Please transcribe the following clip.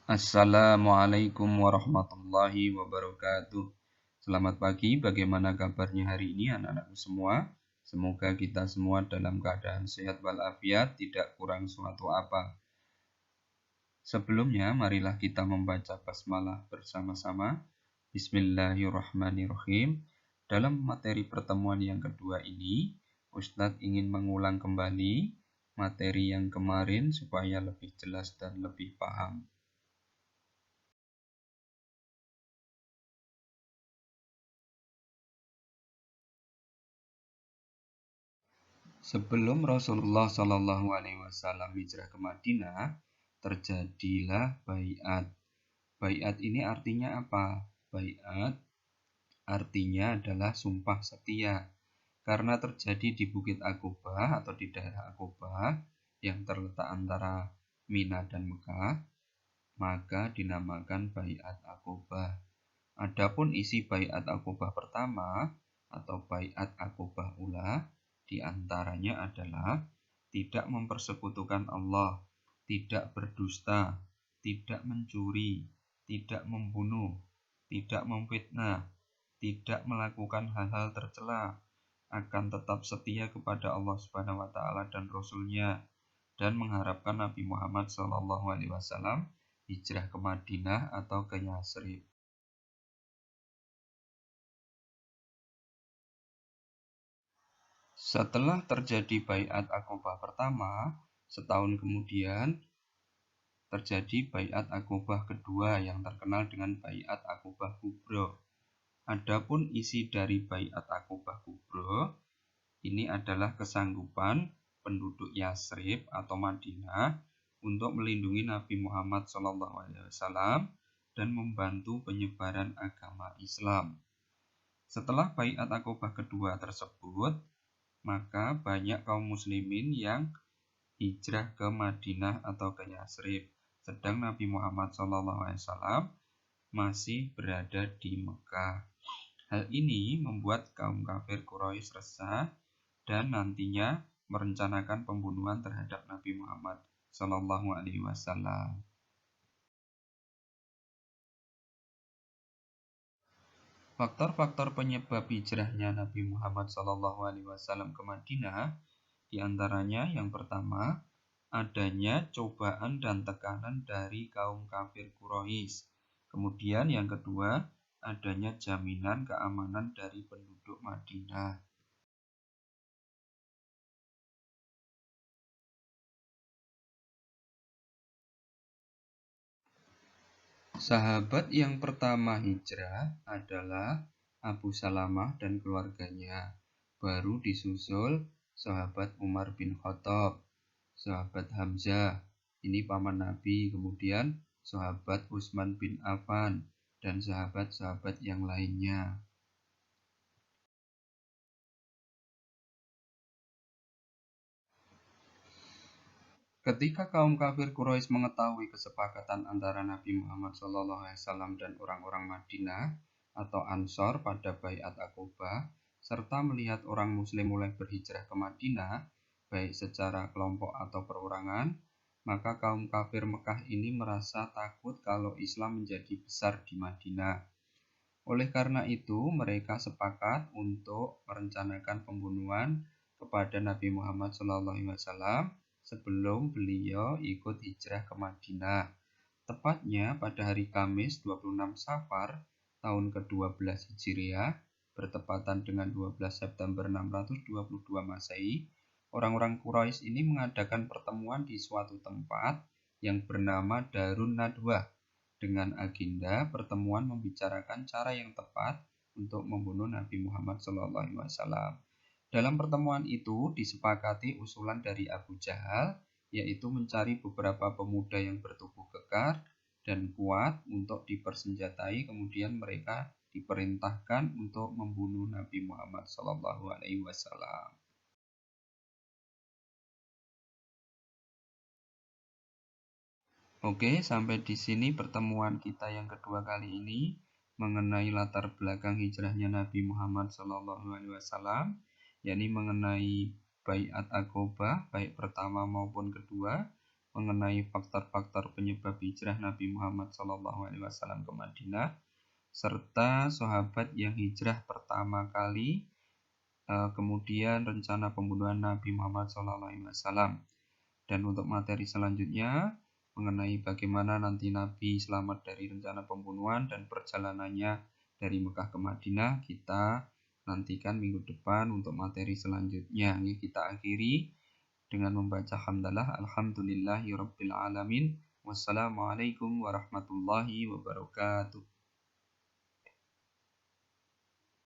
Assalamualaikum warahmatullahi wabarakatuh. Selamat pagi, bagaimana kabarnya hari ini anak-anakku semua? Semoga kita semua dalam keadaan sehat walafiat, tidak kurang suatu apa. Sebelumnya, marilah kita membaca basmalah bersama-sama. Bismillahirrahmanirrahim. Dalam materi pertemuan yang kedua ini, Ustadz ingin mengulang kembali materi yang kemarin supaya lebih jelas dan lebih paham. Sebelum Rasulullah Shallallahu Alaihi Wasallam hijrah ke Madinah, terjadilah baiat. Baiat ini artinya apa? Baiat artinya adalah sumpah setia. Karena terjadi di Bukit Aqobah atau di daerah Aqobah yang terletak antara Mina dan Mekah, maka dinamakan baiat Aqobah. Adapun isi baiat Aqobah pertama atau baiat Aqobah ula diantaranya adalah tidak mempersekutukan Allah, tidak berdusta, tidak mencuri, tidak membunuh, tidak memfitnah, tidak melakukan hal-hal tercela, akan tetap setia kepada Allah Subhanahu wa taala dan Rasul-Nya, dan mengharapkan Nabi Muhammad SAW hijrah ke Madinah atau ke Yasrib. Setelah terjadi baiat Aqobah pertama, setahun kemudian terjadi baiat Aqobah kedua yang terkenal dengan baiat Aqobah Kubro. Adapun isi dari baiat Aqobah Kubro ini adalah kesanggupan penduduk Yasrib atau Madinah untuk melindungi Nabi Muhammad SAW dan membantu penyebaran agama Islam. Setelah baiat Aqobah kedua tersebut, maka banyak kaum muslimin yang hijrah ke Madinah atau ke Yasrib, sedang Nabi Muhammad SAW masih berada di Mekah. Hal ini membuat kaum kafir Quraisy resah dan nantinya merencanakan pembunuhan terhadap Nabi Muhammad SAW. Faktor-faktor penyebab hijrahnya Nabi Muhammad SAW ke Madinah diantaranya yang pertama, adanya cobaan dan tekanan dari kaum kafir Quraisy. Kemudian yang kedua, adanya jaminan keamanan dari penduduk Madinah. Sahabat yang pertama hijrah adalah Abu Salamah dan keluarganya. Baru disusul sahabat Umar bin Khattab, sahabat Hamzah, ini paman Nabi, kemudian sahabat Utsman bin Affan, dan sahabat-sahabat yang lainnya. Ketika kaum kafir Quraisy mengetahui kesepakatan antara Nabi Muhammad SAW dan orang-orang Madinah atau Ansor pada baiat Aqobah, serta melihat orang Muslim mulai berhijrah ke Madinah, baik secara kelompok atau perorangan, maka kaum kafir Mekah ini merasa takut kalau Islam menjadi besar di Madinah. Oleh karena itu, mereka sepakat untuk merencanakan pembunuhan kepada Nabi Muhammad SAW sebelum beliau ikut hijrah ke Madinah. Tepatnya pada hari Kamis 26 Safar tahun ke-12 Hijriah, bertepatan dengan 12 September 622 Masehi, orang-orang Quraisy ini mengadakan pertemuan di suatu tempat yang bernama Darun Nadwah dengan agenda pertemuan membicarakan cara yang tepat untuk membunuh Nabi Muhammad SAW. Dalam pertemuan itu disepakati usulan dari Abu Jahal, yaitu mencari beberapa pemuda yang bertubuh kekar dan kuat untuk dipersenjatai, kemudian mereka diperintahkan untuk membunuh Nabi Muhammad SAW. Oke, sampai di sini pertemuan kita yang kedua kali ini mengenai latar belakang hijrahnya Nabi Muhammad SAW, yakni mengenai baiat Aqobah baik pertama maupun kedua, mengenai faktor-faktor penyebab hijrah Nabi Muhammad SAW ke Madinah, serta sahabat yang hijrah pertama kali, kemudian rencana pembunuhan Nabi Muhammad SAW. Dan untuk materi selanjutnya mengenai bagaimana nanti Nabi selamat dari rencana pembunuhan dan perjalanannya dari Mekah ke Madinah, kita nantikan minggu depan untuk materi selanjutnya. Ini kita akhiri dengan membaca hamdalah alhamdulillahirabbil alamin. Wassalamualaikum warahmatullahi wabarakatuh.